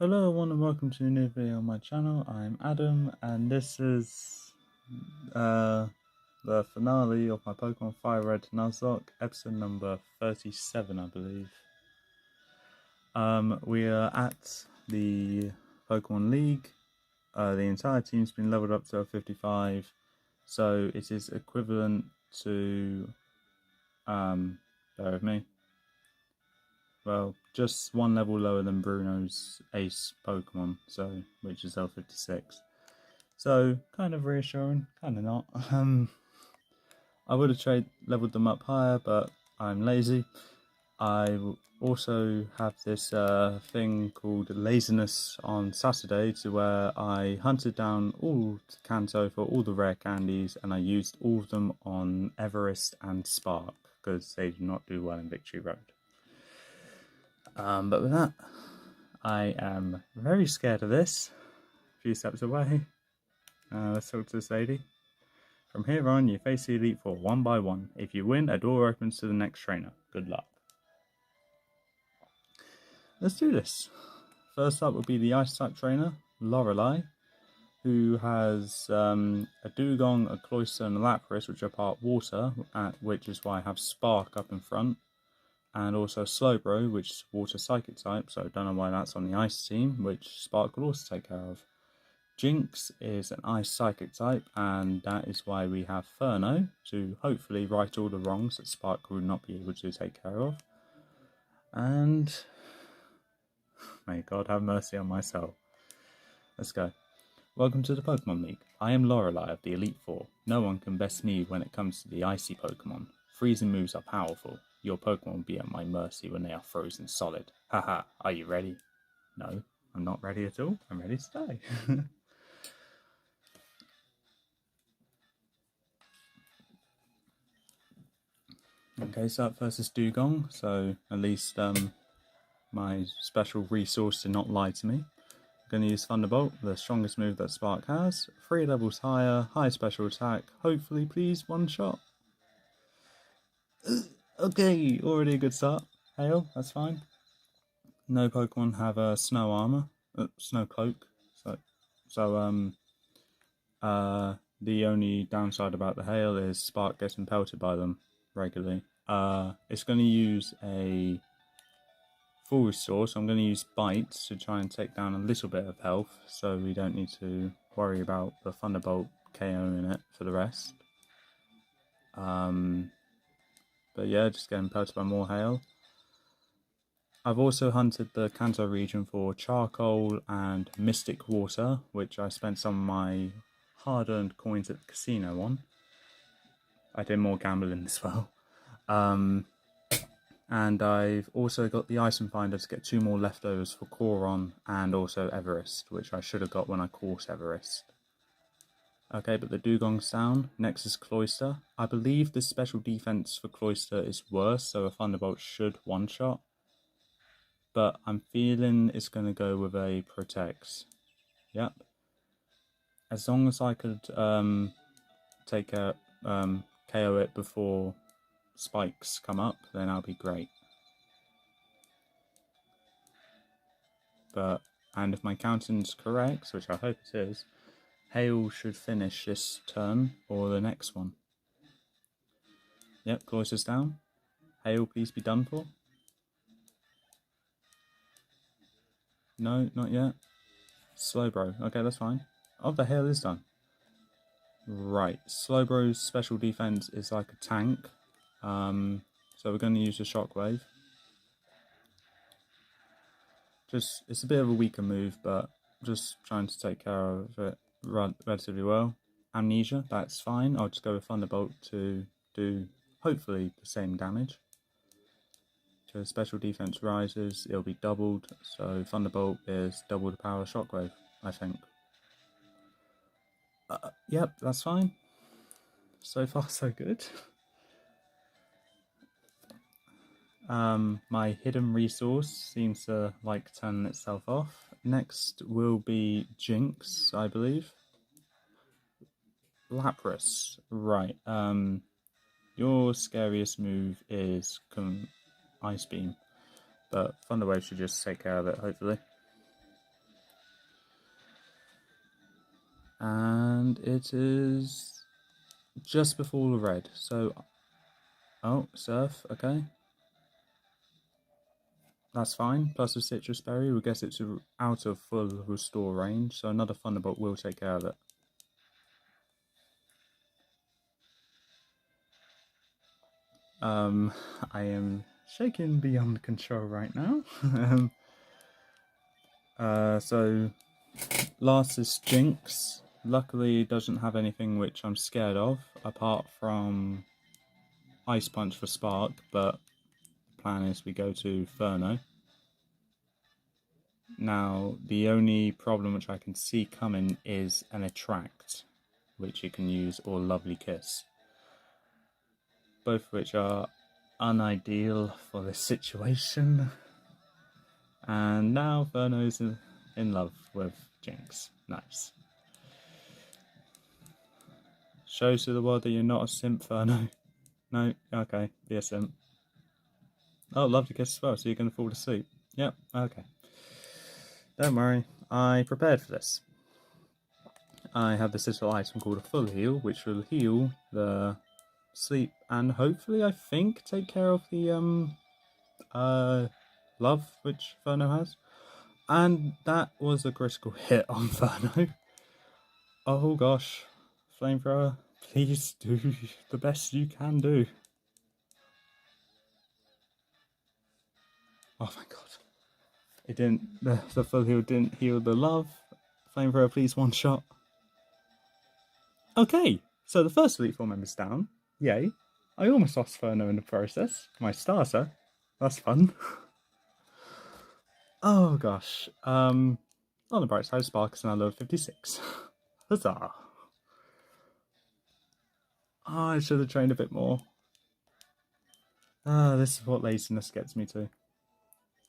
Hello everyone and welcome to a new video on my channel. I'm Adam and this is the finale of my Pokemon FireRed Nuzlocke, episode number 37 I believe. We are at the Pokemon League. The entire team's been leveled up to 55, so it is equivalent to, bear with me, well, just one level lower than Bruno's ace Pokemon, which is L56. So, kind of reassuring, kind of not. I would have leveled them up higher, but I'm lazy. I also have this thing called laziness on Saturday, to where I hunted down all Kanto for all the rare candies, and I used all of them on Everest and Spark, because they do not do well in Victory Road. But with that, I am very scared of this. A few steps away. Let's talk to this lady. From here on, you face the Elite Four one by one. If you win, a door opens to the next trainer. Good luck. Let's do this. First up would be the Ice-type trainer, Lorelei, who has a Dugong, a Cloyster, and a Lapras, which are part water, which is why I have Spark up in front. And also Slowbro, which is water psychic type, so I don't know why that's on the ice team, which Spark will also take care of. Jinx is an ice psychic type, and that is why we have Furno to hopefully right all the wrongs that Spark will not be able to take care of. And may God have mercy on my soul. Let's go. Welcome to the Pokemon League. I am Lorelei of the Elite Four. No one can best me when it comes to the icy Pokemon. Freezing moves are powerful. Your Pokemon will be at my mercy when they are frozen solid. Haha, are you ready? No, I'm not ready at all. I'm ready to die. Okay, so up first is Dugong, so at least my special resource did not lie to me. I'm going to use Thunderbolt, the strongest move that Spark has. 3 levels higher, high special attack. Hopefully, please, one shot. Okay, already a good start. Hail, that's fine. No Pokemon have a snow armor, snow cloak. The only downside about the hail is Spark getting pelted by them regularly. It's going to use a full restore, so I'm going to use Bite to try and take down a little bit of health, so we don't need to worry about the Thunderbolt KOing it for the rest. But yeah, just getting pelted by more hail. I've also hunted the Kanto region for charcoal and mystic water, which I spent some of my hard-earned coins at the casino on. I did more gambling as well. And I've also got the item finder to get 2 more leftovers for Coron and also Everest, which I should have got when I caught Everest. Okay, but the Dugong's down. Next is Cloyster. I believe the special defense for Cloyster is worse, so a Thunderbolt should one-shot. But I'm feeling it's going to go with a Protect. Yep. As long as I could KO it before spikes come up, then I'll be great. And if my counting's correct, which I hope it is, Hail should finish this turn or the next one. Yep, Cloyster's down. Hail, please be done for. No, not yet. Slowbro. Okay, that's fine. Oh, the hail is done. Right. Slowbro's special defense is like a tank. So we're going to use the Shockwave. It's a bit of a weaker move, but just trying to take care of it relatively well. Amnesia, that's fine. I'll just go with Thunderbolt to do hopefully the same damage. So special defense rises, it'll be doubled, so Thunderbolt is double the power of Shockwave, I think. Yep, that's fine. So far, so good. My hidden resource seems to like turning itself off. Next will be Jinx, I believe. Lapras, right. Your scariest move is Ice Beam, but Thunderwave should just take care of it, hopefully. And it is just before the red. So, oh, surf, okay. That's fine. Plus a citrus berry, we guess it's out of full restore range, so another Thunderbolt will take care of it. I am shaking beyond control right now. So last is Jinx. Luckily it doesn't have anything which I'm scared of, apart from Ice Punch for Spark, but the plan is we go to Furno. Now, the only problem which I can see coming is an Attract, which you can use, or Lovely Kiss. Both of which are unideal for this situation. And now Furno's in love with Jinx. Nice. Shows to the world that you're not a simp, Furno. No? Okay, be a simp. Oh, Lovely Kiss as well, so you're going to fall asleep. Yep, okay. Don't worry, I prepared for this. I have this little item called a full heal, which will heal the sleep and hopefully, I think, take care of the love which Furno has. And that was a critical hit on Furno. Oh gosh, Flamethrower, please do the best you can do. Oh my god. It didn't, the full heal didn't heal the love. Flamethrower, please one shot. Okay, so the first Elite Four member's down. Yay. I almost lost Furno in the process. My starter. That's fun. Oh gosh. On the bright side, Spark is now level 56. Huzzah. Oh, I should have trained a bit more. This is what laziness gets me to.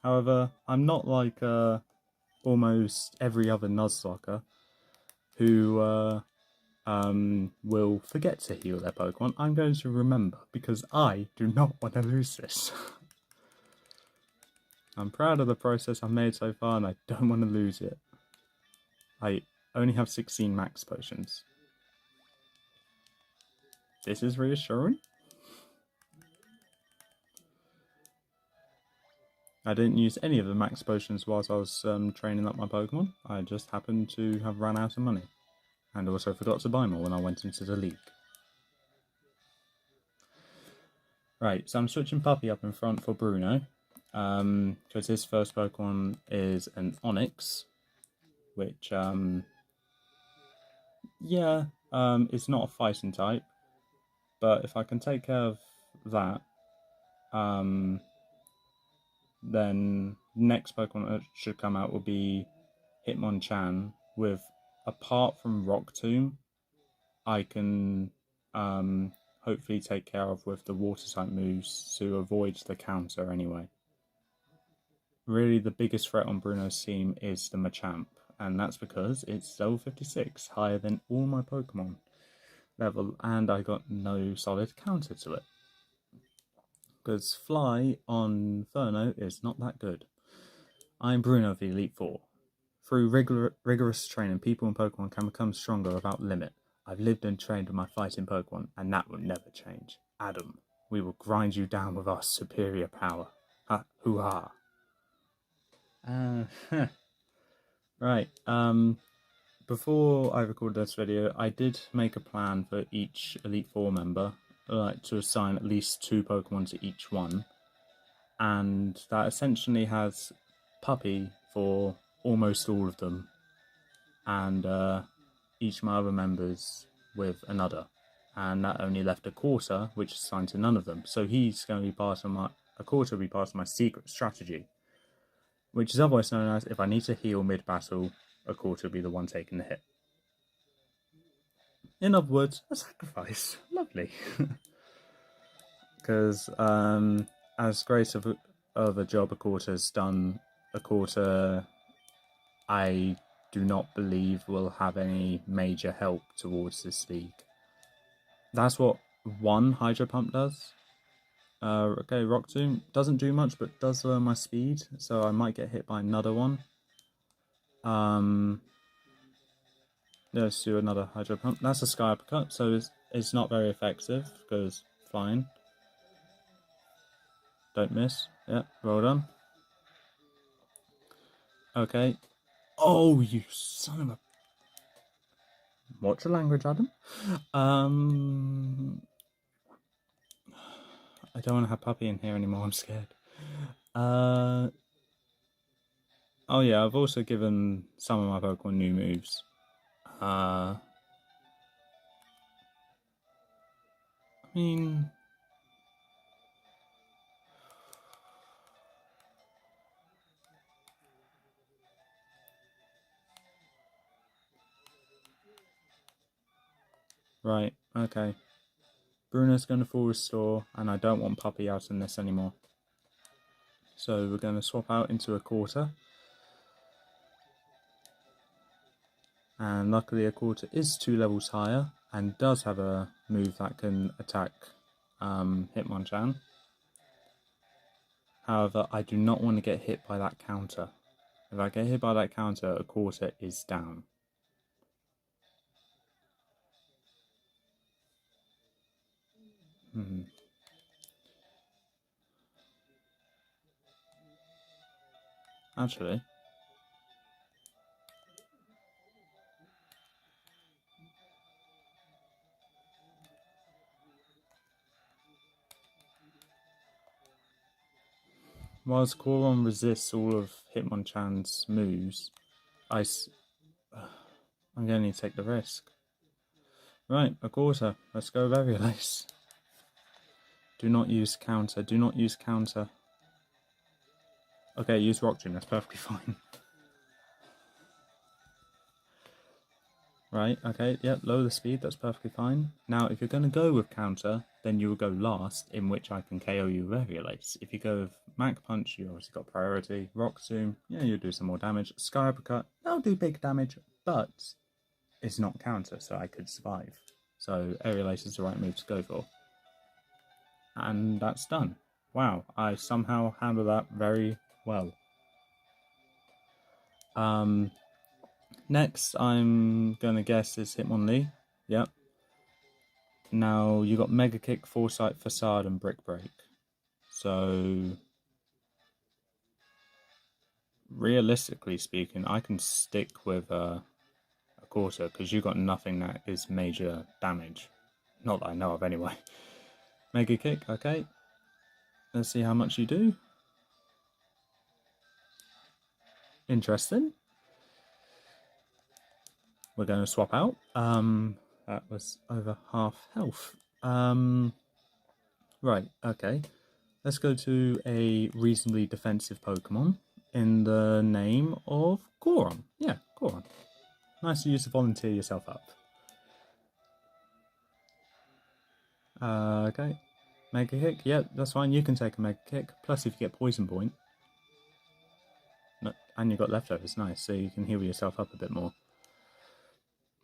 However, I'm not like almost every other Nuzlocke who will forget to heal their Pokemon. I'm going to remember because I do not want to lose this. I'm proud of the process I've made so far and I don't want to lose it. I only have 16 max potions. This is reassuring. I didn't use any of the max potions whilst I was training up my Pokemon. I just happened to have run out of money. And also forgot to buy more when I went into the league. Right, so I'm switching Puppy up in front for Bruno. Because his first Pokemon is an Onix. Which, it's not a fighting type. But if I can take care of that, then next Pokemon that should come out will be Hitmonchan with, apart from Rock Tomb, I can hopefully take care of with the water type moves to avoid the counter anyway. Really the biggest threat on Bruno's team is the Machamp, and that's because it's level 56, higher than all my Pokemon level, and I got no solid counter to it. Because Fly on Furno is not that good. I'm Bruno of the Elite Four. Through rigorous training, people and Pokemon can become stronger without limit. I've lived and trained with my fighting Pokemon, and that will never change. Adam, we will grind you down with our superior power. Ha, hoo-ha. Right, before I recorded this video, I did make a plan for each Elite Four member, to assign at least 2 Pokemon to each one. And that essentially has Puppy for almost all of them, and each of my other members with another, and that only left a quarter which is assigned to none of them. So he's going to be part of a quarter will be part of my secret strategy, which is otherwise known as if I need to heal mid-battle, a quarter will be the one taking the hit. In other words, a sacrifice. Lovely. Because as great of a job a quarter has done, a quarter I do not believe will have any major help towards this league. That's what one Hydro Pump does. Okay, Rock Tomb doesn't do much, but does lower my speed, so I might get hit by another one. Let's do another Hydro Pump. That's a Sky Uppercut, so it's not very effective because flying. Don't miss. Yeah, well done. Okay. Oh, you son of a... Watch your language, Adam. I don't want to have Puppy in here anymore, I'm scared. Oh yeah, I've also given some of my Pokemon new moves. I mean... Right, okay. Bruno's going to full restore, and I don't want Puppy out in this anymore. So we're going to swap out into a quarter. And luckily a quarter is 2 levels higher, and does have a move that can attack Hitmonchan. However, I do not want to get hit by that counter. If I get hit by that counter, a quarter is down. Actually, whilst Koron resists all of Hitmonchan's moves, I'm going to need to take the risk. Right, a quarter. Let's go Variolace. Do not use counter. Do not use counter. Okay, use Rock Tomb. That's perfectly fine. Right, okay, yep, lower the speed, that's perfectly fine. Now, if you're going to go with counter, then you will go last, in which I can KO you with Variolace. If you go with Mac Punch, you obviously got priority. Rock Tomb, yeah, you'll do some more damage. Sky Uppercut, that'll do big damage, but it's not counter, so I could survive. So, Variolace is the right move to go for. And that's done. Wow, I somehow handled that very well. Next, I'm going to guess is Hitmonlee. Yep. Now, you got Mega Kick, Foresight, Facade, and Brick Break. So, realistically speaking, I can stick with a quarter because you got nothing that is major damage. Not that I know of anyway. Mega Kick, okay. Let's see how much you do. Interesting. We're going to swap out. That was over half health. Right, okay. Let's go to a reasonably defensive Pokemon in the name of Goron. Yeah, Goron. Nice of you to volunteer yourself up. Okay. Mega Kick, yeah, that's fine. You can take a Mega Kick. Plus, if you get Poison Point, and you've got leftovers, nice, so you can heal yourself up a bit more.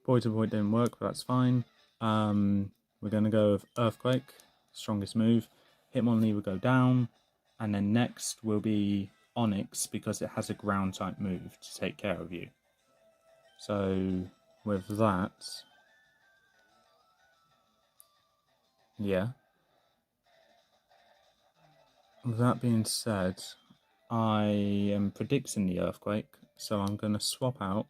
Poison Point didn't work, but that's fine. We're going to go with Earthquake, strongest move. Hitmonlee will go down, and then next will be Onyx because it has a ground type move to take care of you. So with that, yeah. With that being said, I am predicting the Earthquake, so I'm going to swap out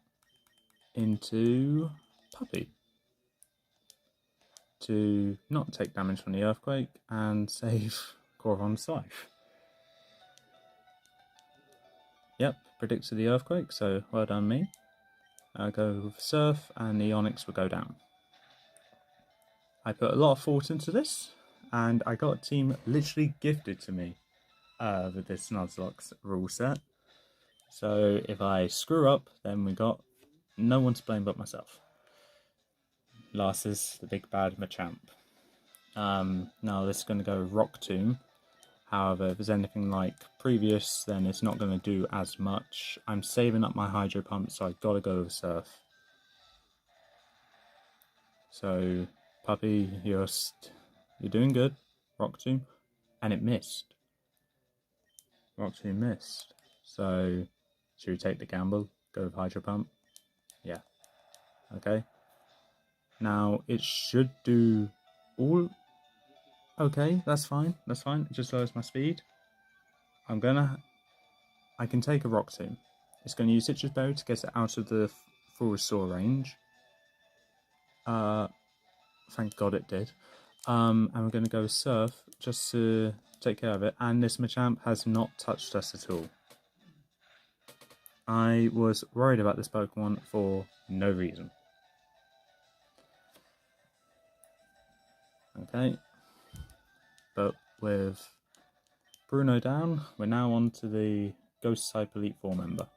into Puppy to not take damage from the Earthquake and save Goron's life. Yep, predicted the Earthquake, so well done me. I'll go with Surf and the Onyx will go down. I put a lot of thought into this, and I got a team literally gifted to me with this Nuzlocke rule set. So if I screw up, then we got no one to blame but myself. Last is the big bad Machamp. Now this is going to go Rock Tomb. However, if there's anything like previous, then it's not going to do as much. I'm saving up my Hydro Pump, so I got to go with Surf. So, Puppy, you're doing good. Rock Tomb. And it missed. Rock Tomb missed. So, should we take the gamble? Go with Hydro Pump? Yeah. Okay. Now, it should do all... Okay, that's fine, that's fine. It just lowers my speed. I can take a Rock Tomb. It's going to use Citrus Berry to get it out of the full restore range. Thank God it did. And we're going to go Surf just to take care of it. And this Machamp has not touched us at all. I was worried about this Pokemon for no reason. Okay. But with Bruno down, we're now on to the Ghost type Elite Four member,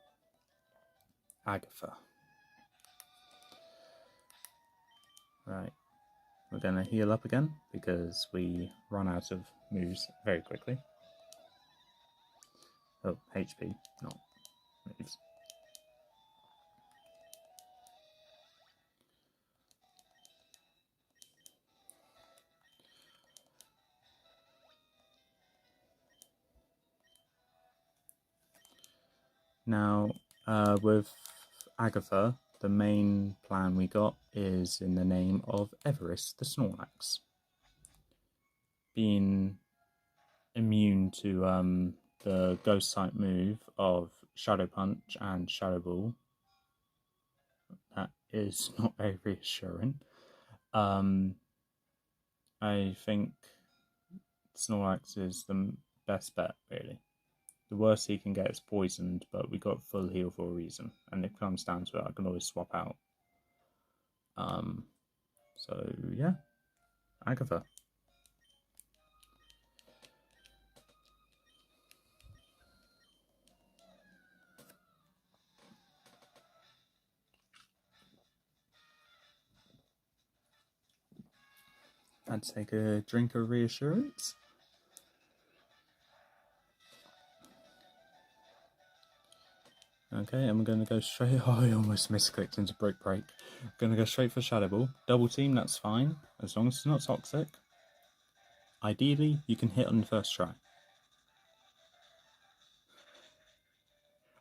Agatha. Right, we're going to heal up again because we run out of moves very quickly. Oh, HP, not moves. Now, with Agatha, the main plan we got is in the name of Everest the Snorlax. Being immune to the Ghost type move of Shadow Punch and Shadow Ball, that is not very reassuring. I think Snorlax is the best bet, really. The worst he can get is poisoned, but we got full heal for a reason. And if it comes down to it, I can always swap out. So yeah, Agatha. I'd take a drink of reassurance. Okay, and we're going to go straight... Oh, I almost misclicked into Break. Going to go straight for Shadow Ball. Double team, that's fine, as long as it's not toxic. Ideally, you can hit on the first try.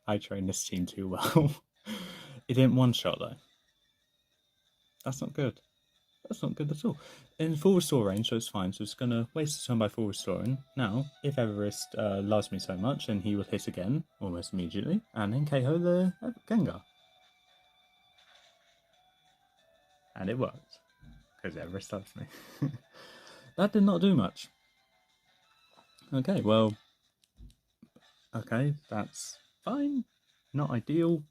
I trained this team too well. It didn't one-shot, though. That's not good. That's not good at all. In full restore range, so it's fine. So it's going to waste a turn by full restoring. Now, if Everest loves me so much, then he will hit again, almost immediately, and then KO the Gengar. And it worked, because Everest loves me. That did not do much. Okay, well... Okay, that's fine. Not ideal,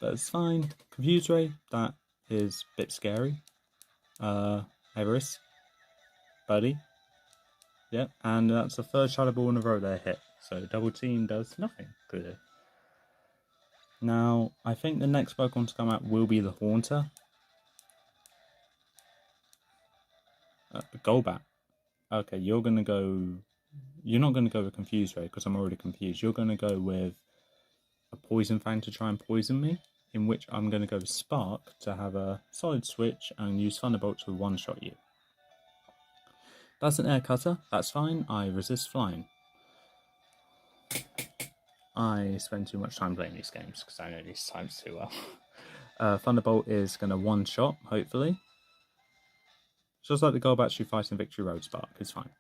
but it's fine. Confuse Ray, that is a bit scary. Everest, buddy. Yep, and that's the third Shadow Ball in a row they hit. So double team does nothing, clearly. Now, I think the next Pokemon to come out will be the Haunter. Golbat. Okay, you're gonna go... You're not gonna go with Confuse Ray, because I'm already confused. You're gonna go with a Poison Fang to try and poison me, in which I'm going to go with Spark to have a solid switch and use Thunderbolt to one-shot you. That's an Air Cutter, that's fine, I resist flying. I spend too much time playing these games because I know these types too well. Thunderbolt is going to one-shot, hopefully. Just like the Golbat should fight in Victory Road Spark, it's fine.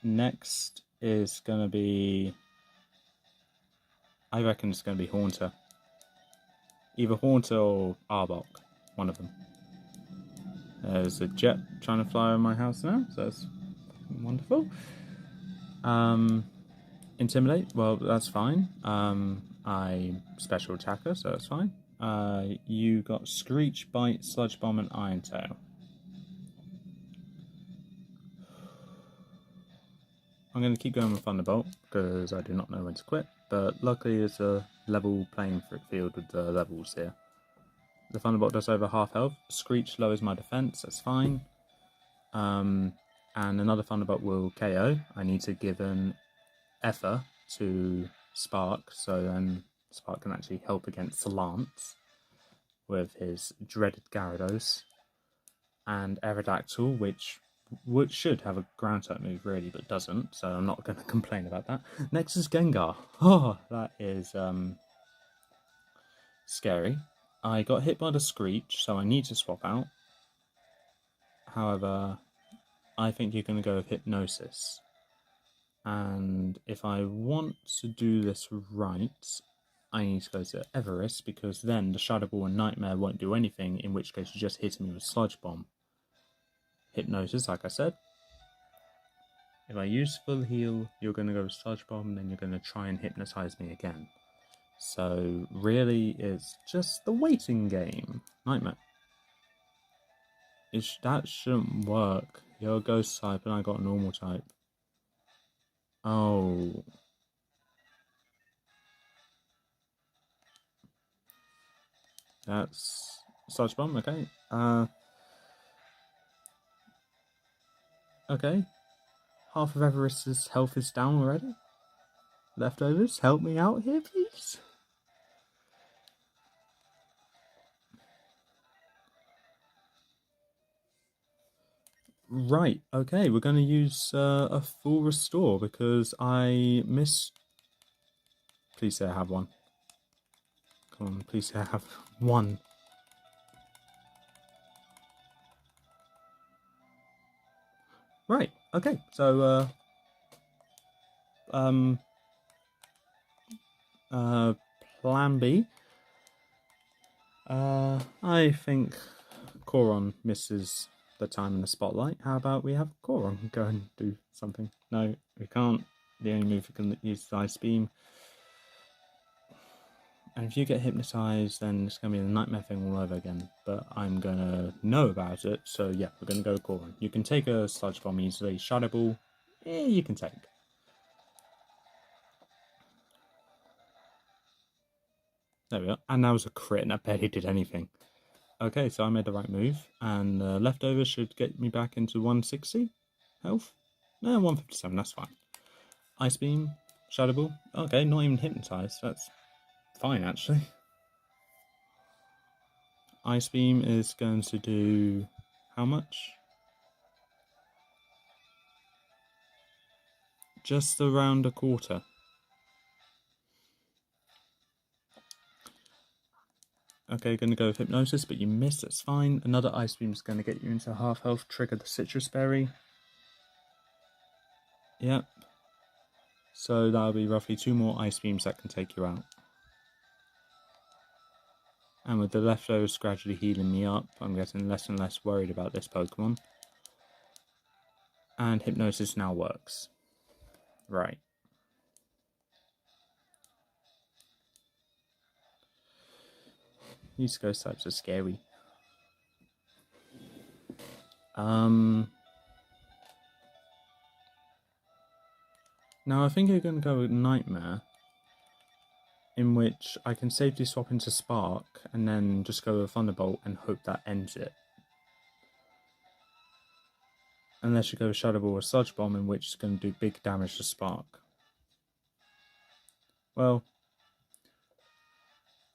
Next is going to be... I reckon it's going to be Haunter. Either Haunter or Arbok. One of them. There's a jet trying to fly over my house now, so that's wonderful. Intimidate, well, that's fine. I special attacker, so that's fine. You got Screech, Bite, Sludge Bomb, and Iron Tail. I'm going to keep going with Thunderbolt because I do not know when to quit, but luckily there's a level playing field with the levels here. The Thunderbolt does over half health. Screech lowers my defense, that's fine. And another Thunderbolt will KO. I need to give an Ether to Spark, so then Spark can actually help against Lance with his dreaded Gyarados. And Aerodactyl, which should have a ground type move really, but doesn't, so I'm not going to complain about that. Next is Gengar. Oh, that is scary. I got hit by the Screech, so I need to swap out. However, I think you're going to go with Hypnosis. And if I want to do this right, I need to go to Everest, because then the Shadow Ball and Nightmare won't do anything, in which case you just hit me with Sludge Bomb. Hypnosis, like I said. If I use full heal, you're going to go with Sludge Bomb, then you're going to try and hypnotize me again. So really, it's just the waiting game. Nightmare. That shouldn't work. You're a ghost type and I got a normal type. Oh. That's Sludge Bomb, okay. Okay. Half of Everest's health is down already. Leftovers, help me out here, please. Right, okay, we're going to use a full restore because I missed... Please say I have one. Come on, please say I have one. Right, okay, so plan B. I think Coron misses the time in the spotlight. How about we have Coron go and do something? No, we can't. The only move we can use is Ice Beam. And if you get hypnotized, then it's going to be the Nightmare thing all over again. But I'm going to know about it, so yeah, we're going to go Coron. You can take a Sludge Bomb easily. Shadow Ball, you can take. There we go. And that was a crit, and that barely did anything. Okay, so I made the right move, and leftovers should get me back into 160 health. No, 157, that's fine. Ice Beam, Shadow Ball. Okay, not even hypnotized. That's fine, actually. Ice Beam is going to do how much? Just around a quarter. Okay, going to go with Hypnosis, but you missed, that's fine. Another Ice Beam is going to get you into half health, trigger the Citrus Berry. Yep. So that'll be roughly 2 more Ice Beams that can take you out. And with the leftovers gradually healing me up, I'm getting less and less worried about this Pokemon. And Hypnosis now works. Right. These ghost types are scary. Now I think you're going to go with Nightmare, in which I can safely swap into Spark and then just go with Thunderbolt and hope that ends it. Unless you go with Shadow Ball or Sludge Bomb, in which is going to do big damage to Spark. Well,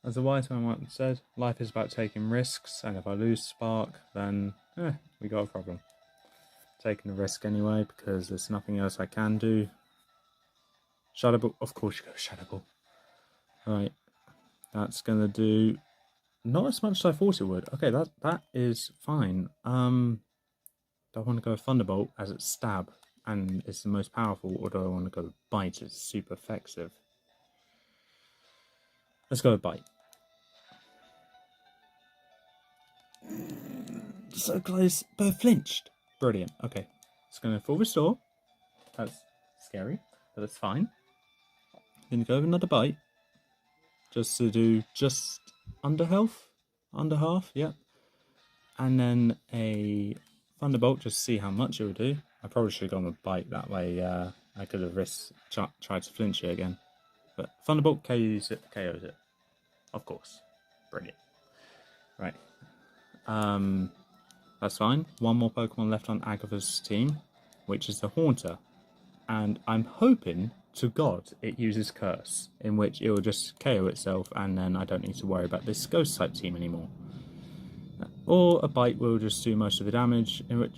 as a wise man once said, life is about taking risks, and if I lose Spark, then we got a problem. Taking the risk anyway, because there's nothing else I can do. Shadow Ball, of course you go Shadow Ball. Right, that's going to do not as much as I thought it would. Okay, that is fine. Do I want to go Thunderbolt as it's stab and it's the most powerful, or do I want to go Bite? It's super effective. Let's go with Bite. So close, both flinched. Brilliant. Okay, it's going to full restore. That's scary, but it's fine. Going to go with another Bite. Just to do just under health, under half, yep. And then a Thunderbolt, just to see how much it will do. I probably should have gone with Bite, that way I could have risked tried to flinch it again. But Thunderbolt KOs it. Of course. Brilliant. Right. That's fine. One more Pokemon left on Agatha's team, which is the Haunter. And I'm hoping to God it uses Curse, in which it will just KO itself, and then I don't need to worry about this Ghost type team anymore. Or a Bite will just do most of the damage, in which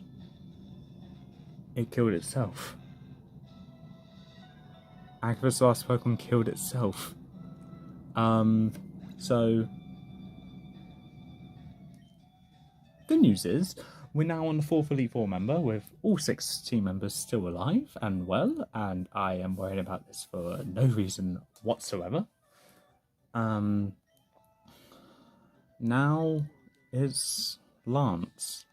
it killed itself. Agatha's last Pokemon killed itself. So Good news is, we're now on the 4th Elite Four member with all 6 team members still alive and well, and I am worried about this for no reason whatsoever. Now is Lance,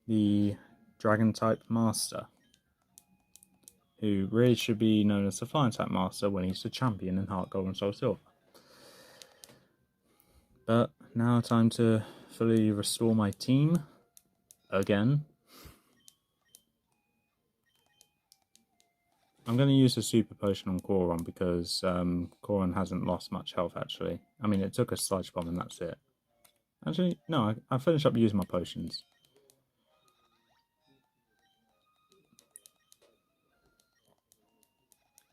the Dragon type master, who really should be known as the Flying type master when he's the champion in Heart Gold and Soul Silver. But now time to fully restore my team again. I'm going to use a super potion on Koron because Koron hasn't lost much health actually. I mean, it took a sludge bomb and that's it. Actually, no, I finished up using my potions.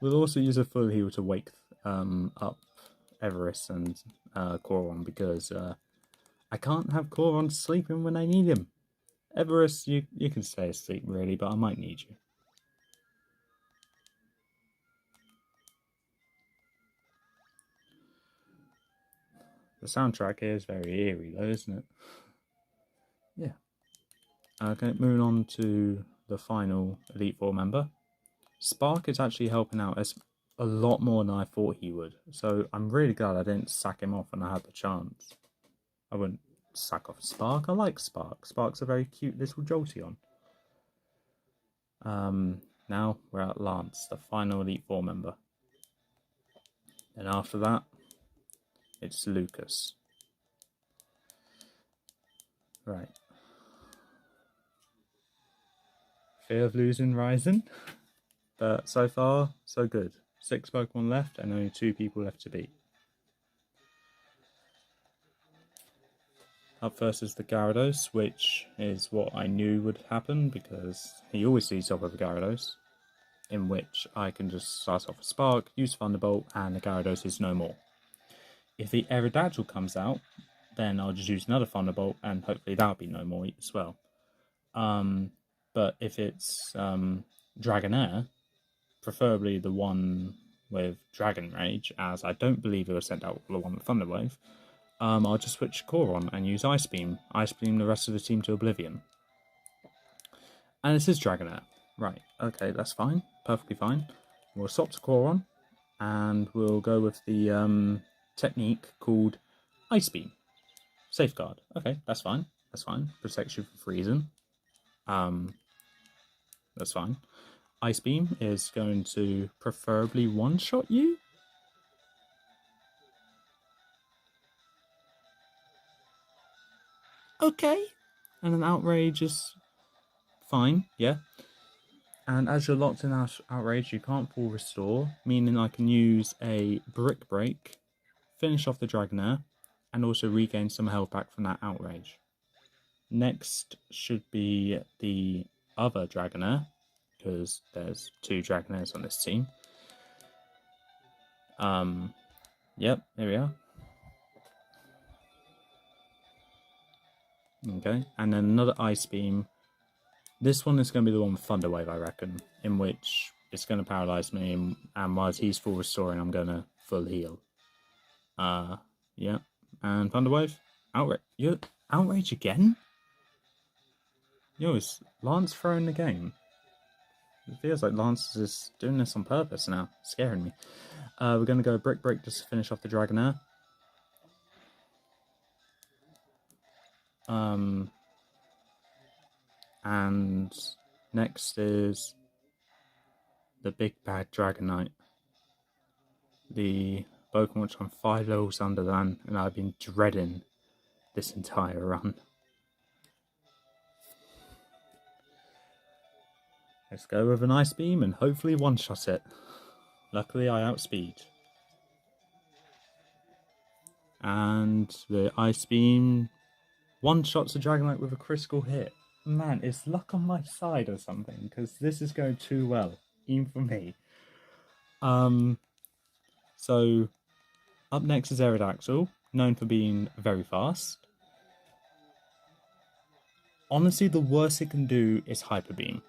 We'll also use a full heal to wake up Everest and Koron because I can't have Koron sleeping when I need him. Everest, you can stay asleep really, but I might need you. The soundtrack here is very eerie though, isn't it? Yeah. Okay, moving on to the final Elite Four member. Spark is actually helping out as a lot more than I thought he would. So I'm really glad I didn't sack him off when I had the chance. I wouldn't sack off Spark. I like Spark. Spark's a very cute little Jolteon. Now we're at Lance, the final Elite Four member. And after that, it's Lucas. Right. Fear of losing Ryzen. But so far, so good. 6 Pokemon left and only 2 people left to beat. Up first is the Gyarados, which is what I knew would happen because he always leads off with a Gyarados, in which I can just start off with Spark, use Thunderbolt, and the Gyarados is no more. If the Aerodactyl comes out, then I'll just use another Thunderbolt, and hopefully that'll be no more as well. But if it's Dragonair, preferably the one with Dragon Rage, as I don't believe it was sent out the one with Thunder Wave, I'll just switch Koron and use Ice Beam. Ice Beam the rest of the team to Oblivion. And this is Dragonair. Right, okay, that's fine. Perfectly fine. We'll swap to Koron, and we'll go with the technique called Ice Beam. Safeguard. Okay, that's fine. That's fine. Protects you from freezing. That's fine. Ice Beam is going to preferably one-shot you. Okay. And an Outrage is fine, yeah. And as you're locked in Outrage, you can't full restore, meaning I can use a Brick Break, finish off the Dragonair, and also regain some health back from that Outrage. Next should be the other Dragonair, because there's 2 Dragonairs on this team. Yep, here we are. Okay, and then another Ice Beam. This one is going to be the one with Thunder Wave, I reckon, in which it's going to paralyze me, and whilst he's full restoring, I'm going to full heal. Yeah, and Thunder Wave. Outrage again? Yo, is Lance throwing the game? It feels like Lance is doing this on purpose now, scaring me. We're going to go Brick Break just to finish off the Dragonair. And next is the Big Bad Dragonite. The Pokemon which I'm 5 levels under than, and I've been dreading this entire run. Let's go with an Ice Beam and hopefully one-shot it. Luckily I outspeed. And the Ice Beam one-shots a Dragonite with a critical hit. Man, is luck on my side or something? Because this is going too well, even for me. So, up next is Aerodactyl, known for being very fast. Honestly, the worst it can do is Hyper Beam.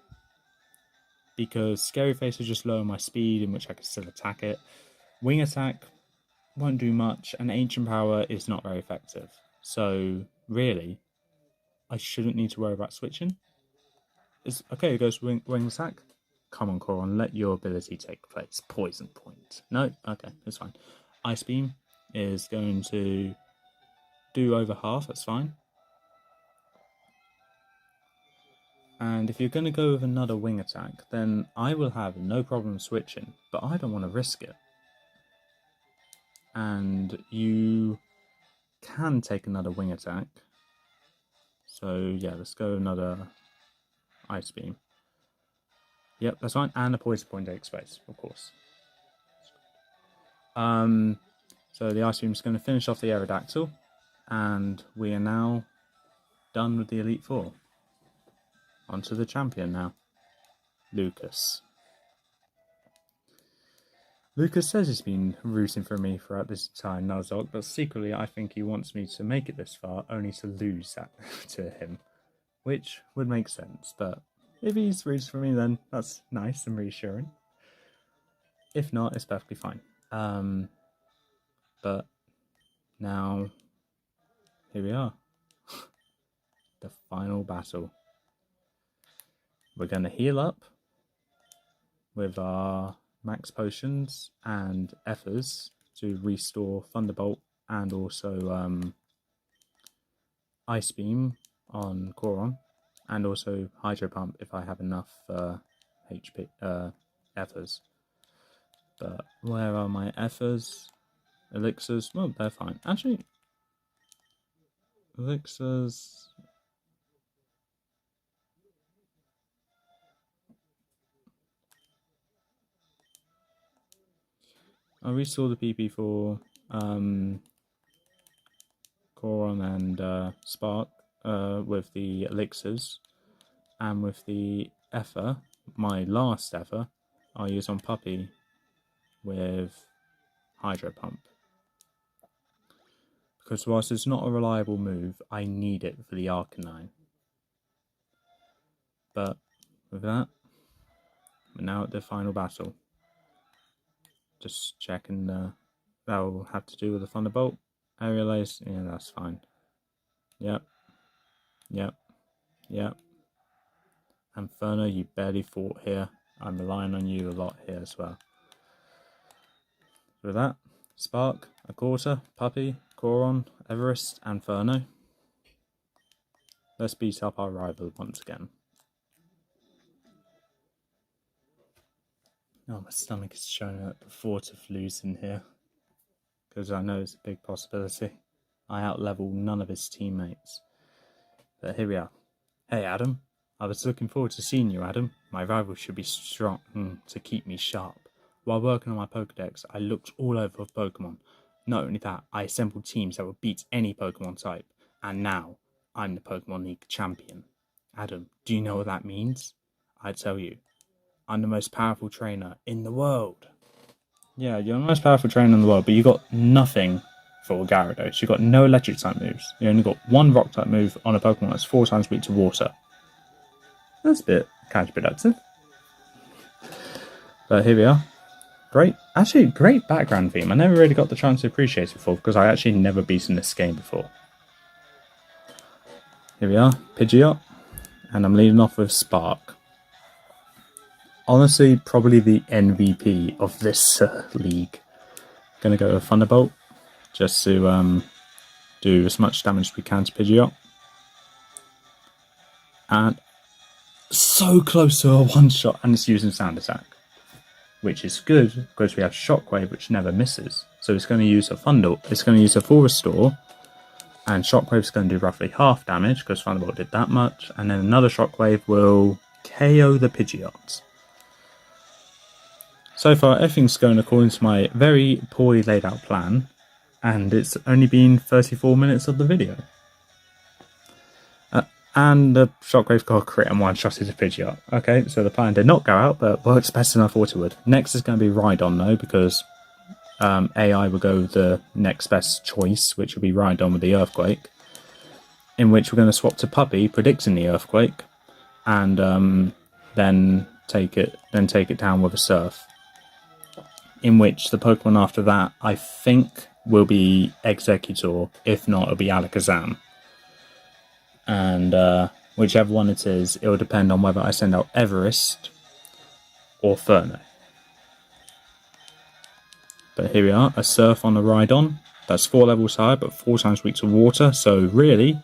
Because Scary Face will just lower my speed, in which I can still attack it. Wing Attack won't do much, and Ancient Power is not very effective. So, really, I shouldn't need to worry about switching. Okay, it goes wing attack. Come on, Coron, let your ability take place. Poison point. No? Okay, that's fine. Ice Beam is going to do over half, that's fine. And if you're going to go with another wing attack, then I will have no problem switching, but I don't want to risk it. And you can take another wing attack. So yeah, let's go another Ice Beam. Yep, that's fine. And a poison point take space, of course. So the Ice Beam is going to finish off the Aerodactyl, and we are now done with the Elite Four. On to the champion now, Lucas. Lucas says he's been rooting for me throughout this entire Nuzlocke, but secretly I think he wants me to make it this far, only to lose that to him. Which would make sense, but if he's rooting for me, then that's nice and reassuring. If not, it's perfectly fine. But now, here we are. The final battle. We're going to heal up with our max potions and ethers to restore Thunderbolt and also Ice Beam on Coron, and also Hydro Pump if I have enough HP ethers. But where are my ethers? Elixirs? Well, they're fine. Actually, elixirs. I restore the PP for Coron and Spark with the elixirs, and with the ether, my last ether, I'll use on Puppy with Hydro Pump. Because whilst it's not a reliable move, I need it for the Arcanine. But with that, we're now at the final battle. Just checking that will have to do with the Thunderbolt. Aerialize, yeah, that's fine. Yep. Inferno, you barely fought here. I'm relying on you a lot here as well. With that, Spark, a quarter, Puppy, Coron, Everest, and Inferno. Let's beat up our rival once again. Oh, my stomach is showing at the thought of losing here, because I know it's a big possibility. I outlevel none of his teammates. But here we are. Hey Adam, I was looking forward to seeing you, Adam. My rival should be strong to keep me sharp. While working on my Pokedex, I looked all over for Pokemon. Not only that, I assembled teams that would beat any Pokemon type. And now, I'm the Pokemon League champion. Adam, do you know what that means? I tell you, I'm the most powerful trainer in the world. Yeah, you're the most powerful trainer in the world, but you got nothing for Gyarados. You got no electric type moves. You only got one rock type move on a Pokemon that's 4 times weak to water. That's a bit counterproductive. But here we are. Great background theme. I never really got the chance to appreciate it before, because I actually never beaten this game before. Here we are, Pidgeot, and I'm leading off with Spark. Honestly, probably the MVP of this league. Gonna go with Thunderbolt, just to do as much damage as we can to Pidgeot. And so close to a one-shot, and it's using Sound Attack, which is good because we have Shockwave, which never misses. So it's going to use a Thunderbolt. It's going to use a full restore, and Shockwave's going to do roughly half damage because Thunderbolt did that much, and then another Shockwave will KO the Pidgeot. So far, everything's going according to my very poorly laid out plan, and it's only been 34 minutes of the video. And the Shockwave got a crit and one-shotted a Pidgeot. Okay, so the plan did not go out, but works better than I thought it would. Next is going to be Rhydon, though, because AI will go with the next best choice, which will be Rhydon with the Earthquake, in which we're going to swap to Puppy, predicting the Earthquake, and then take it down with a Surf. In which the Pokemon after that, I think, will be Executor. If not, it'll be Alakazam. and whichever one it is, it will depend on whether I send out Everest or Furno. But here we are, a Surf on the Rhydon. That's 4 levels high, but 4 times weak to water, so really,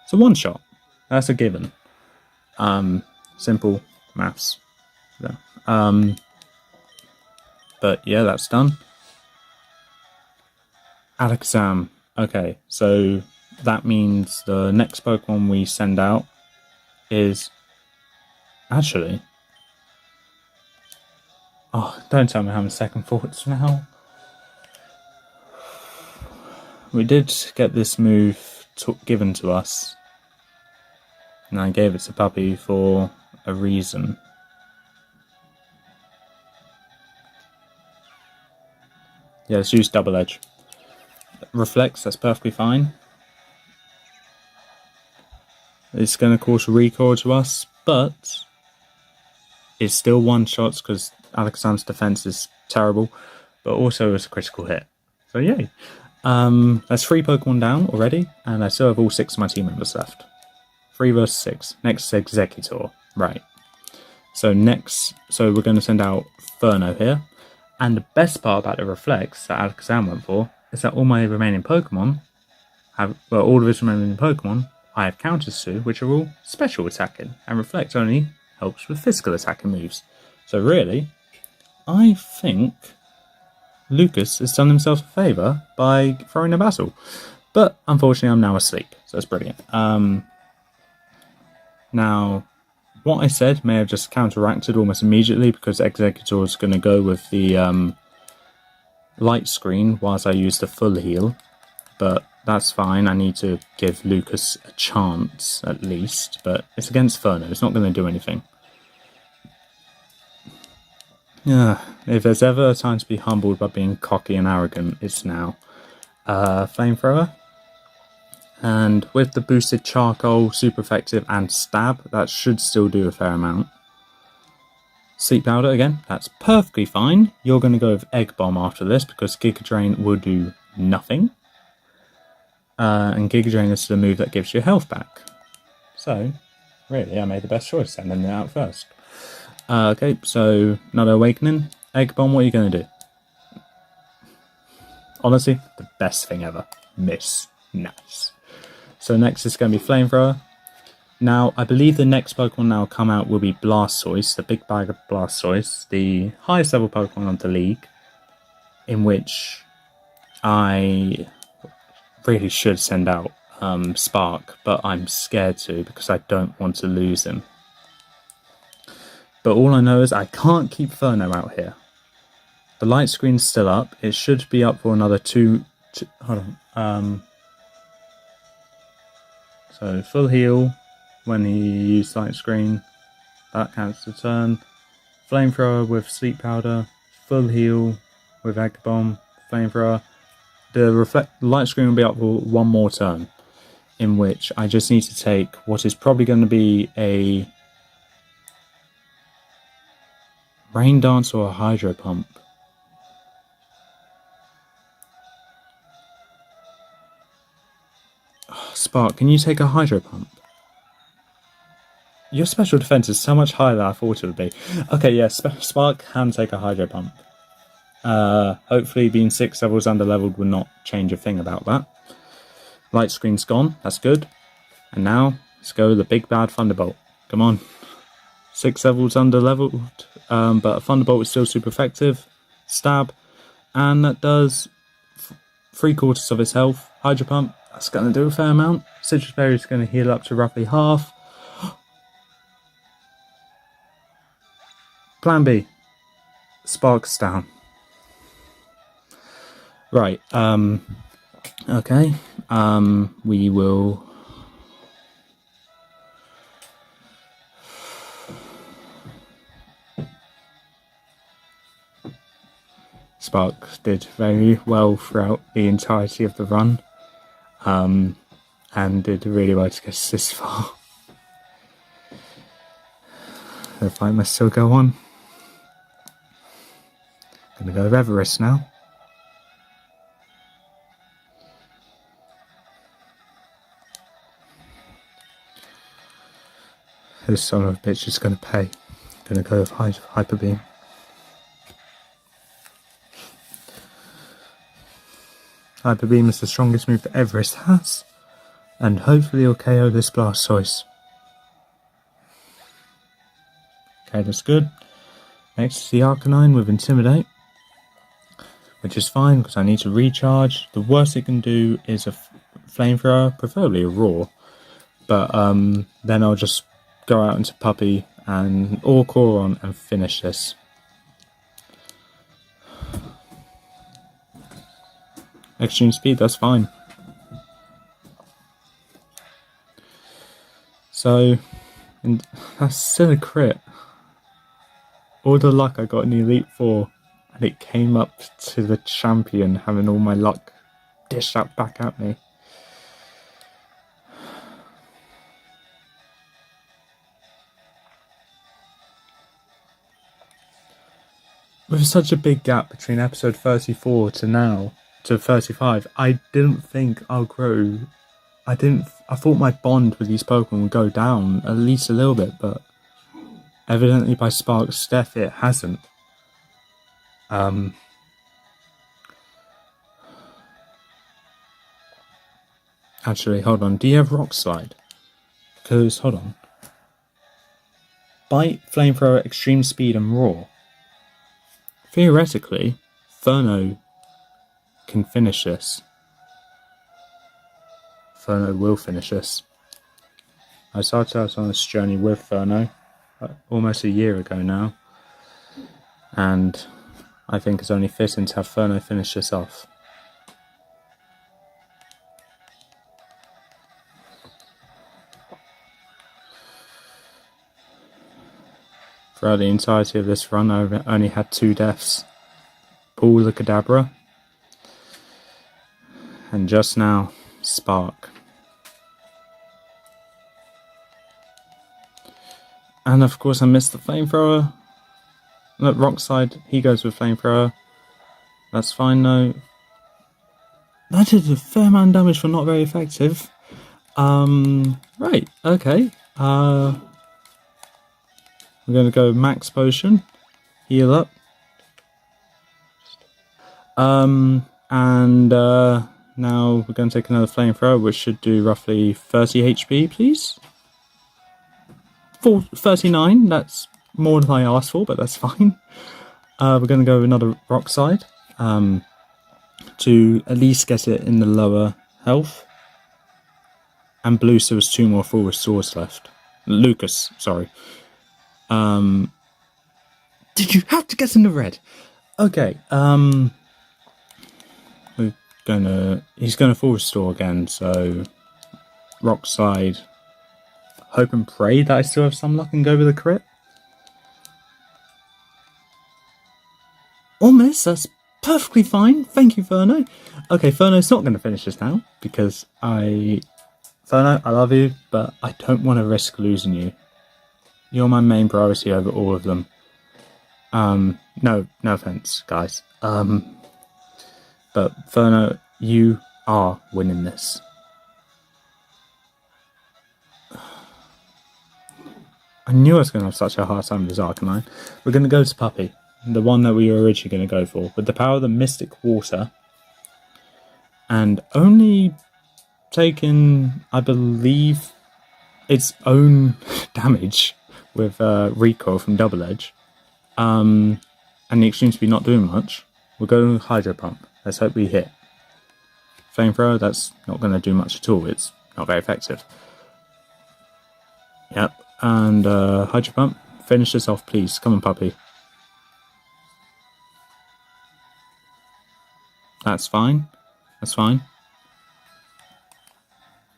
it's a one-shot. That's a given. Simple maths. Yeah. But yeah, that's done. Alakazam. Okay, so that means the next Pokemon we send out is... Actually... Oh, don't tell me I'm having second thoughts now. We did get this move given to us. And I gave it to Puppy for a reason. Yeah, let's use Double Edge. Reflects, that's perfectly fine. It's going to cause recoil to us, but it's still one-shots because Alakazam's defense is terrible, but also it's a critical hit. So yay. That's 3 Pokemon down already, and I still have all 6 of my team members left. 3 versus 6. Next is Executor. Right. So we're going to send out Furno here. And the best part about the Reflects that Alakazam went for is that all my remaining Pokemon all of his remaining Pokemon I have counters to, which are all special attacking, and Reflect only helps with physical attacking moves. So really, I think Lucas has done himself a favour by throwing a battle. But unfortunately I'm now asleep, so that's brilliant. Now, what I said may have just counteracted almost immediately because Executor is going to go with the light screen whilst I use the full heal. But that's fine, I need to give Lucas a chance at least. But it's against Furno, it's not going to do anything. Yeah, if there's ever a time to be humbled by being cocky and arrogant, it's now. Flamethrower. And with the boosted Charcoal, super effective, and Stab, that should still do a fair amount. Sleep Powder again, that's perfectly fine. You're going to go with Egg Bomb after this because Giga Drain will do nothing. And Giga Drain is the move that gives you health back. So, really, I made the best choice sending it out first. Okay, so another Awakening. Egg Bomb, what are you going to do? Honestly, the best thing ever. Miss. Nice. So next is going to be Flamethrower. Now, I believe the next Pokemon now come out will be Blastoise, the big bag of Blastoise, the highest level Pokemon of the league, in which I really should send out Spark, but I'm scared to because I don't want to lose him. But all I know is I can't keep Furno out here. The light screen's still up. It should be up for another two hold on. So full heal when he used light screen. That counts the turn. Flamethrower with Sleep Powder. Full heal with Egg Bomb. Flamethrower. The light screen will be up for one more turn, in which I just need to take what is probably going to be a Rain Dance or a Hydro Pump. Spark, can you take a Hydro Pump? Your special defense is so much higher than I thought it would be. Okay, yeah, Spark can take a Hydro Pump. Hopefully being 6 levels under leveled will not change a thing about that. Light screen's gone, that's good. And now, let's go the big bad Thunderbolt. Come on. 6 levels under leveled, but Thunderbolt is still super effective. Stab, and that does 3/4 of its health. Hydro Pump, that's going to do a fair amount. Citrus Berry is going to heal up to roughly half. Plan B. Spark's down. Right, okay, we will... Spark did very well throughout the entirety of the run, and did really well to get us this far. The fight must still go on. Gonna go with Everest now. This son of a bitch is going to pay. Going to go with Hyper Beam. Hyper Beam is the strongest move that Everest has, and hopefully it'll KO this Blastoise. Okay, that's good. Next is the Arcanine with Intimidate, which is fine because I need to recharge. The worst it can do is a Flamethrower, preferably a Roar, but then I'll just go out into Puppy and or Coron and finish this. Extreme Speed, that's fine. So, and that's still a crit. All the luck I got in the Elite Four, and it came up to the champion having all my luck dished out back at me. With such a big gap between episode 34 to now, to 35, I didn't think I'll grow. I thought my bond with these Pokemon would go down at least a little bit, but evidently by Spark's death it hasn't. Actually, hold on, do you have Rock Slide? Because, hold on. Bite, Flamethrower, Extreme Speed and Roar. Theoretically, Furno can finish this. Furno will finish this. I started out on this journey with Furno almost a year ago now, and I think it's only fitting to have Furno finish this off. Throughout the entirety of this run, I've only had 2 deaths. Paul the Kadabra, and just now, Spark. And of course I missed the Flamethrower. Look, Rock Slide, he goes with Flamethrower. That's fine though. That did a fair amount of damage for not very effective. Right, okay. We're going to go Max Potion, heal up. And now we're going to take another Flamethrower, which should do roughly 30 HP, please. 39, that's more than I asked for, but that's fine. We're going to go with another Rock Slide to at least get it in the lower health. And blue, so there's 2 more full restores left. Lucas, sorry. Did you have to get in the red? Okay, he's gonna full restore again, so Rock Slide. Hope and pray that I still have some luck and go with a crit. Or miss, that's perfectly fine. Thank you, Furno. Okay, Furno's not going to finish this now, because Furno, I love you, but I don't want to risk losing you. You're my main priority over all of them. No offense, guys. But Furno, you are winning this. I knew I was going to have such a hard time with this Arcanine. We're going to go to Puppy, the one that we were originally going to go for, with the power of the Mystic Water, and only taking, I believe, its own damage with recoil from Double Edge, and the Extreme Speed not doing much. We'll go Hydro Pump. Let's hope we hit. Flamethrower, that's not going to do much at all. It's not very effective. Yep. And Hydro Pump, finish this off, please. Come on, Puppy. That's fine. That's fine.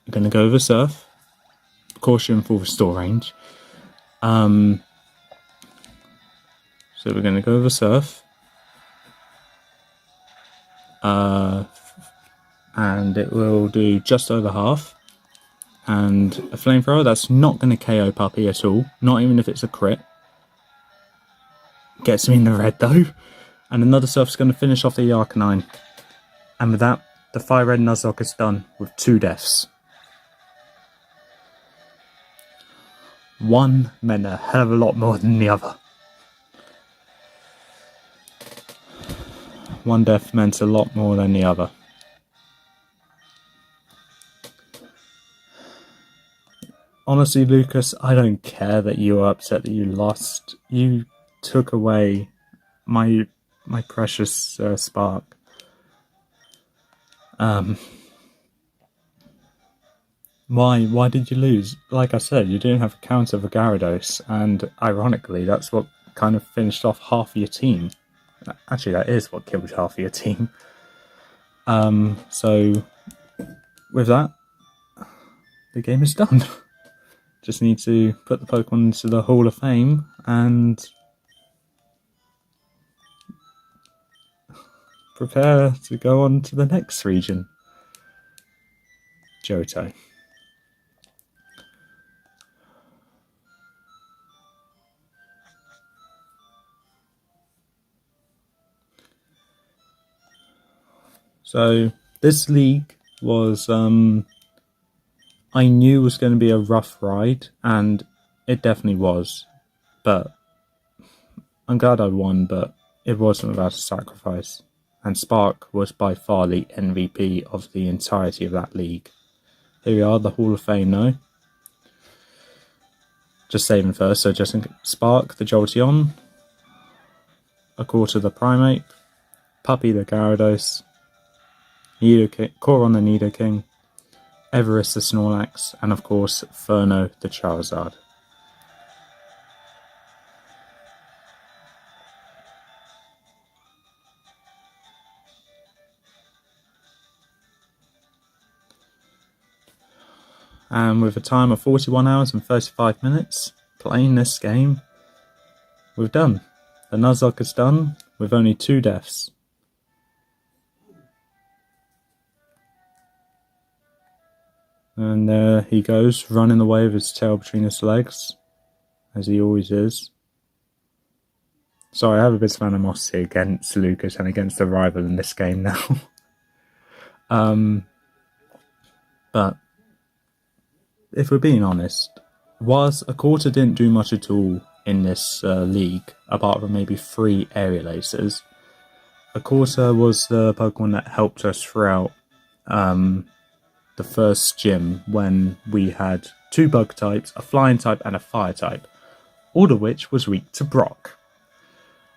We're going to go over Surf. Of course, you're in full restore range. So we're going to go over Surf. And it will do just over half. And a Flamethrower, that's not going to KO Puppy at all. Not even if it's a crit. Gets me in the red though. And another Surf's going to finish off the Arcanine. And with that, the FireRed Nuzlocke is done with 2 deaths. One meant a hell of a lot more than the other. One death meant a lot more than the other. Honestly, Lucas, I don't care that you were upset that you lost. You took away my precious spark. Why did you lose? Like I said, you didn't have a counter for Gyarados, and ironically, that's what kind of finished off half of your team. Actually, that is what killed half of your team. So with that, the game is done. Just need to put the Pokemon into the Hall of Fame and prepare to go on to the next region. Johto. So this league was I knew was going to be a rough ride, and it definitely was. But I'm glad I won, but it wasn't without a sacrifice. And Spark was by far the MVP of the entirety of that league. Here we are, the Hall of Fame now. Just saving first, so just Spark, the Jolteon, a quarter the Primate, Puppy the Gyarados, Coron the Nidoking, Everest the Snorlax, and of course Furno the Charizard. And with a time of 41 hours and 35 minutes playing this game, we're done. The Nuzlocke is done with only 2 deaths. And there he goes, running away with his tail between his legs, as he always is. Sorry, I have a bit of animosity against Lucas and against the rival in this game now. But if we're being honest, whilst a quarter didn't do much at all in this league, apart from maybe 3 area lacers, a quarter was the Pokemon that helped us throughout the first gym when we had 2 bug types, a flying type and a fire type, all of which was weak to Brock.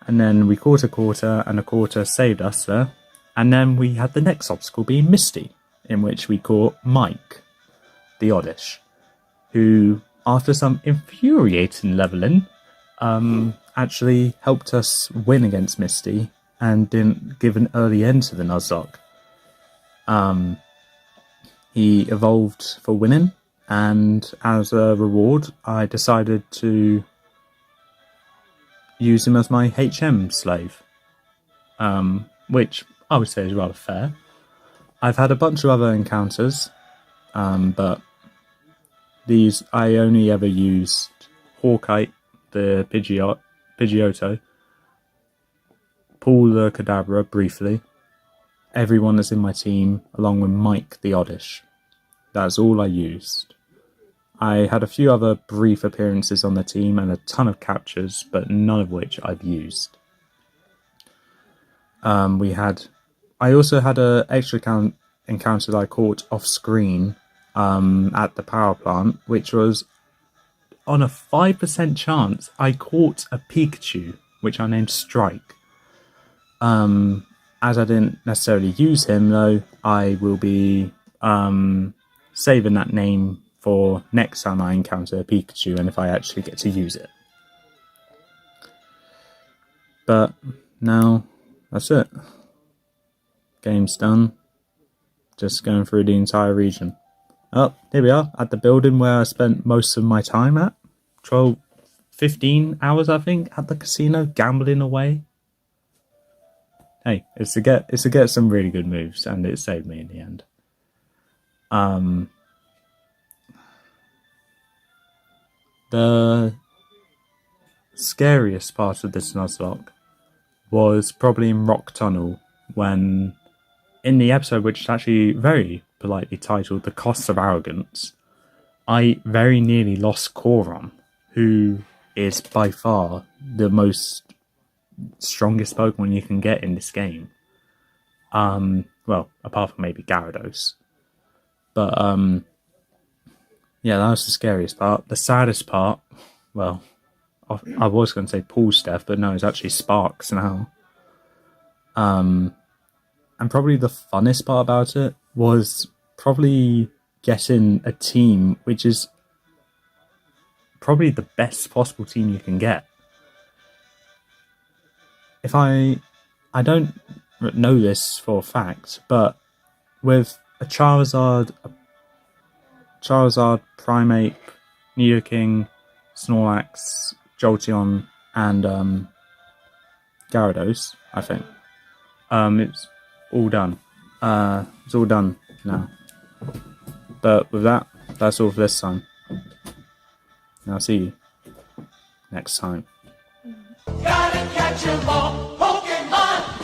And then we caught a quarter, and a quarter saved us there. And then we had the next obstacle being Misty, in which we caught Mike, the Oddish, who, after some infuriating leveling, actually helped us win against Misty and didn't give an early end to the Nuzlocke. He evolved for winning, and as a reward, I decided to use him as my HM slave, which I would say is rather fair. I've had a bunch of other encounters, but these I only ever used Hawkeye, the Pidgeotto, Paul the Kadabra briefly, everyone that's in my team, along with Mike the Oddish. That's all I used. I had a few other brief appearances on the team and a ton of captures, but none of which I've used. I also had an extra encounter that I caught off screen at the power plant, which was on a 5% chance I caught a Pikachu, which I named Strike. As I didn't necessarily use him, though, I will be saving that name for next time I encounter a Pikachu and if I actually get to use it. But now, that's it. Game's done. Just going through the entire region. Oh, here we are, at the building where I spent most of my time at. 15 hours, I think, at the casino, gambling away. Hey, it's to get some really good moves, and it saved me in the end. The scariest part of this Nuzlocke was probably in Rock Tunnel, when in the episode, which is actually very politely titled The Cost of Arrogance, I very nearly lost Coron who is by far the most strongest Pokemon you can get in this game. Well, apart from maybe Gyarados. But yeah, that was the scariest part. The saddest part, well, I was going to say Paul's death, but no, it's actually Sparks now. And probably the funnest part about it was probably getting a team which is probably the best possible team you can get. If I don't know this for a fact, but with a Charizard, Primeape, Nidoking, Snorlax, Jolteon, and Gyarados, I think. It's all done. It's all done now. But with that, that's all for this time. And I'll see you next time. Gotta catch 'em all, Pokemon!